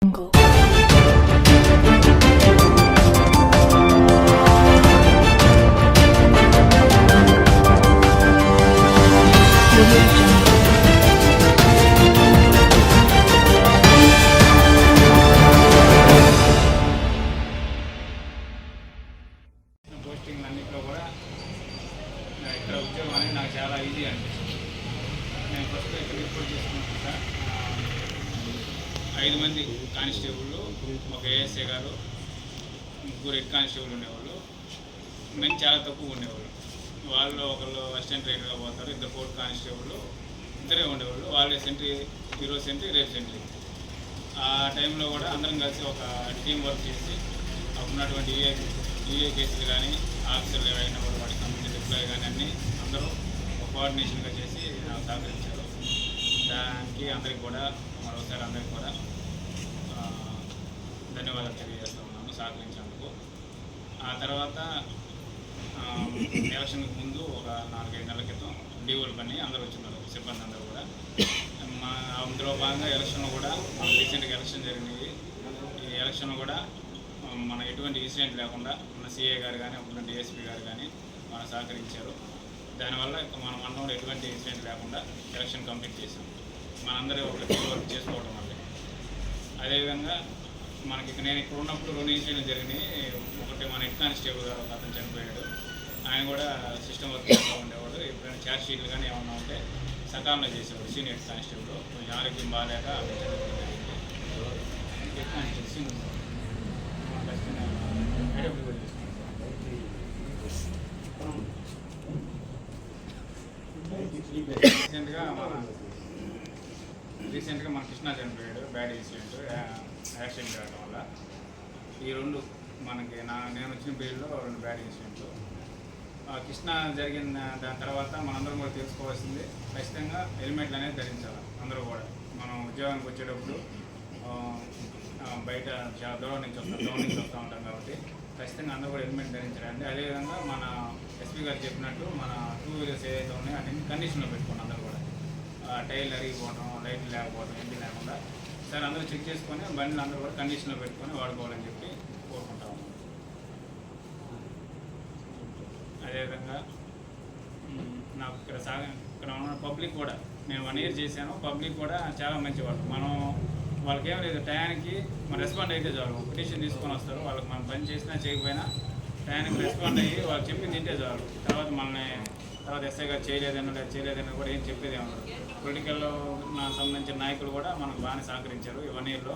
Posting అన్నింటిలో కూడా ఇక్కడ ఉద్యోగం అనేది నాకు చాలా ఈజీ అనిపిస్తుంది. నేను ఫస్ట్ ఇక్కడ రిపోర్ట్ చేసుకున్నాను సార్ 5 మంది కానిస్టేబుల్, ఒక ఏఎస్ఏ గారు, 3 హెడ్ కానిస్టేబుల్ ఉండేవాళ్ళు. మేము చాలా తక్కువ ఉండేవాళ్ళు. వాళ్ళు ఒకళ్ళు అసిస్టెంట్ ట్రైనర్గా పోతారు, 2 ఫోర్త్ కానిస్టేబుల్, ఇద్దరే ఉండేవాళ్ళు. వాళ్ళే సెంట్రీ, ఈరోజు సెంట్రీ, రేపు సెంట్రీ. ఆ టైంలో కూడా అందరం కలిసి ఒక టీం వర్క్ చేసి ఉన్నటువంటి ఈఏ కేసులు కానీ ఆఫీసర్లు ఏవైనా కూడా వాటికి సంబంధించిన ఎంప్లాయీ కానీ అన్నీ అందరూ ఒక కోఆర్డినేషన్గా చేసి నాకు సహకరించారు. దానికి అందరికి కూడా మరోసారి అందరికి కూడా ధన్యవాదాలు తెలియజేస్తూ ఉన్నాను సహకరించినందుకు. ఆ తర్వాత ఎలక్షన్కి ముందు ఒక 4-5 నెలల క్రితం డీఓల పని అందరూ వచ్చినారు, సిబ్బంది అందరూ కూడా. అందులో భాగంగా ఎలక్షన్లో కూడా రీసెంట్గా ఎలక్షన్ జరిగినాయి. ఈ ఎలక్షన్లో కూడా మన ఎటువంటి ఇన్సిడెంట్ లేకుండా మన సిఏ గారు కానీ అప్పుడు డిఎస్పీ గారు కానీ మనం సహకరించారు. దానివల్ల మన మండలంలో ఎటువంటి ఇన్సిడెంట్ లేకుండా ఎలక్షన్ కంప్లీట్ చేసాం. మనందరూ ఒక టీం వర్క్ చేసుకోవడం వల్ల. అదేవిధంగా మనకి నేను ఇక్కడ ఉన్నప్పుడు 2 ఇన్సిడెంట్లు జరిగినాయి. ఒకటి మన హెడ్ కానిస్టేబుల్ గారు ఒక అతను చనిపోయాడు. ఆయన కూడా సిస్టమ్ వర్క్ చేస్తూ ఉండేవాడు. ఎప్పుడైనా ఛార్జ్ షీట్లు కానీ ఏమన్నా ఉంటే సకాలంలో చేసేవాడు. సీనియర్ హెడ్ కానిస్టేబుల్ కొంచెం ఆరోగ్యం బాగాలేక అవి చనిపోవడం జరిగింది. హెడ్ కానిస్టేబుల్ రీసెంట్గా మన కృష్ణ చనిపోయాడు. బ్యాడ్ ఇన్సిడెంట్, యాక్సిడెంట్ కావడం వల్ల. ఈ 2 మనకి నేను వచ్చిన పీరియడ్లో 2 బ్యాడ్ ఇన్సిడెంట్లు. కృష్ణ జరిగిన దాని తర్వాత మనందరం కూడా తెలుసుకోవాల్సింది, ఖచ్చితంగా హెల్మెట్లు అనేది ధరించాలి అందరూ కూడా. మనం ఉద్యోగానికి వచ్చేటప్పుడు బయట చాలా దూరం నుంచి వస్తూ ఉంటాం కాబట్టి ఖచ్చితంగా అందరూ కూడా హెల్మెట్ ధరించాలండి. అదేవిధంగా మన ఎస్పీ గారు చెప్పినట్టు మన 2 వీలర్స్ ఏదైతే ఉన్నాయో అన్ని కండిషన్లో పెట్టుకోండి. అందరూ కూడా టైర్లు అరిగిపోవడం, లైట్లు లేకపోవడం ఏంటి లేకుండా సార్ అందరూ చెక్ చేసుకొని బండ్లు అందరూ కూడా కండిషన్లో పెట్టుకొని వాడుకోవాలని చెప్పి కోరుకుంటాము. అదేవిధంగా నాకు ఇక్కడ ఉన్న పబ్లిక్ కూడా నేను 1 ఇయర్ చేశాను. పబ్లిక్ కూడా చాలా మంచివాళ్ళు. మనం వాళ్ళకి ఏం లేదు, టయానికి మనం రెస్పాండ్ అయితే చాలు. పిటిషన్ తీసుకొని వస్తారు. వాళ్ళకి మనం పని చేసినా చేయకపోయినా టయానికి రెస్పాండ్ అయ్యి వాళ్ళు చెప్పింది తింటే చాలు. తర్వాత ఎస్ఐ గారు చేయలేదన్నా కూడా ఏం చెప్పేది ఏమన్నారు. పొలిటికల్లో సంబంధించిన నాయకులు కూడా మనకు బాగానే సహకరించారు. ఈ 1 ఇయర్లో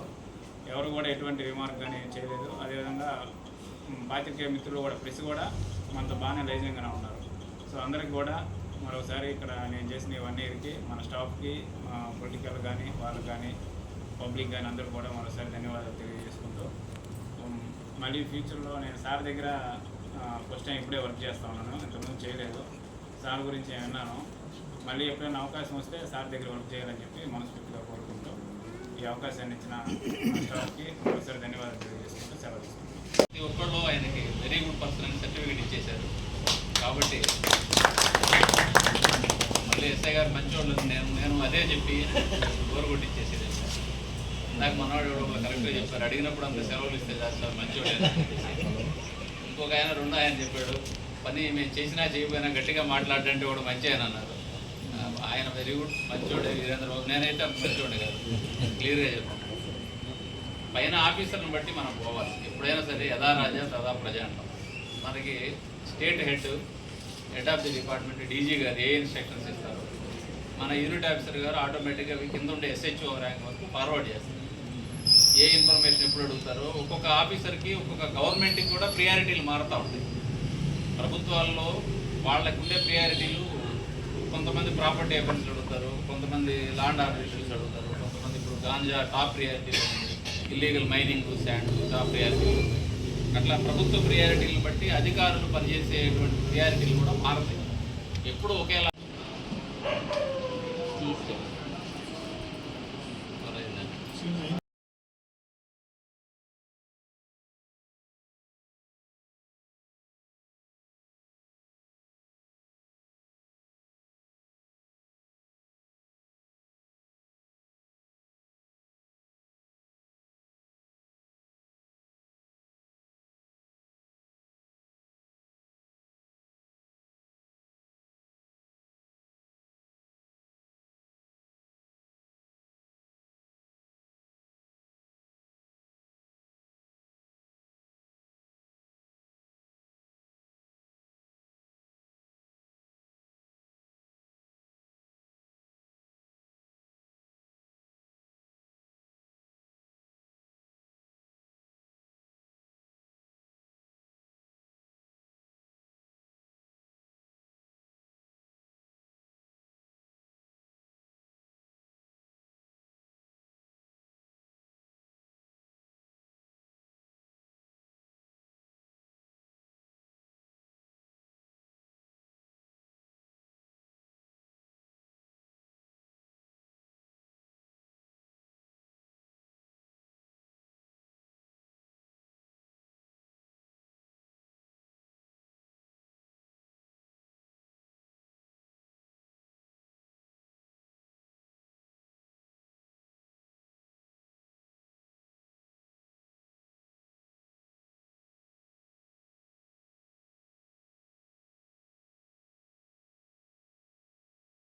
ఎవరు కూడా ఎటువంటి రిమార్క్ కానీ చేయలేదు. అదేవిధంగా పాత్రికేయ మిత్రులు కూడా ప్రెస్ కూడా మనతో బాగానే లైజంగానే ఉన్నారు. సో అందరికి కూడా మరోసారి ఇక్కడ నేను చేసిన ఈ 1 ఇయర్కి మన స్టాఫ్కి, పొలిటికల్ కానీ వాళ్ళకి కానీ పబ్లిక్ కానీ అందరూ కూడా మరోసారి ధన్యవాదాలు తెలియజేసుకుంటూ, మళ్ళీ ఫ్యూచర్లో నేను సార్ దగ్గర ఫస్ట్ టైం ఇప్పుడే వర్క్ చేస్తూ ఉన్నాను. ఇంతకుముందు చేయలేదు. సార్ గురించి నేను విన్నాను. మళ్ళీ ఎప్పుడైనా అవకాశం వస్తే సార్ దగ్గర వర్క్ చేయాలని చెప్పి మనస్ఫూర్తిగా కోరుకుంటూ ఈ అవకాశాన్ని ఇచ్చిన స్టాఫ్కి మరోసారి ధన్యవాదాలు తెలియజేసుకుంటూ సెలవు తీసుకుంటాను. ప్రతి ఒక్కళ్ళు ఆయనకి వెరీ గుడ్ పర్సన్ అని సర్టిఫికేట్ ఇచ్చేశారు. కాబట్టి మళ్ళీ ఎస్ఐ గారు మంచివాళ్ళు నేను అదే చెప్పి గోరు కొట్టించేసేది. నాకు మనవాడు కరెక్ట్గా చెప్పారు. అడిగినప్పుడు అంత సెలవులు ఇస్తే సార్ మంచివాడు. ఇంకొక ఆయన 2 ఆయన చెప్పాడు, పని మేము చేసినా చేయకపోయినా గట్టిగా మాట్లాడంటే కూడా మంచి ఆయన అన్నారు. ఆయన వెరీ గుడ్ మంచివాడే వీరేంద్ర బాబు. నేనైతే మంచివాడే కాదు, క్లియర్గా చెప్పాను. పైన ఆఫీసర్ని బట్టి మనం పోవాలి. ఎప్పుడైనా సరే యథా రాజా తదా ప్రజా అంటాం. మనకి state head of the department DG గారు ఏ ఇన్స్ట్రక్షన్స్ ఇస్తారు, మన యూనిట్ ఆఫీసర్ గారు ఆటోమేటిక్గా కింద ఉండే ఎస్హెచ్ఓ ర్యాంక్ వరకు ఫార్వర్డ్ చేస్తారు. ఏ ఇన్ఫర్మేషన్ ఎప్పుడు అడుగుతారో ఒక్కొక్క ఆఫీసర్కి, ఒక్కొక్క గవర్నమెంట్కి కూడా ప్రియారిటీలు మారుతూ ఉంటాయి. ప్రభుత్వాల్లో వాళ్ళకు ఉండే ప్రియారిటీలు, కొంతమంది ప్రాపర్టీ అఫెన్స్లు అడుగుతారు, కొంతమంది ల్యాండ్ ఆర్డర్ ఇష్యూస్ అడుగుతారు, కొంతమంది ఇప్పుడు గాంజా టాప్ ప్రియారిటీలు, ఇల్లీగల్ మైనింగ్, శాండ్ టాప్ ప్రియారిటీలు. అట్లా ప్రభుత్వ ప్రియారిటీలను బట్టి అధికారులు పనిచేసేటువంటి ప్రియారిటీలు కూడా మారుతాయి. ఎప్పుడు ఒకేలా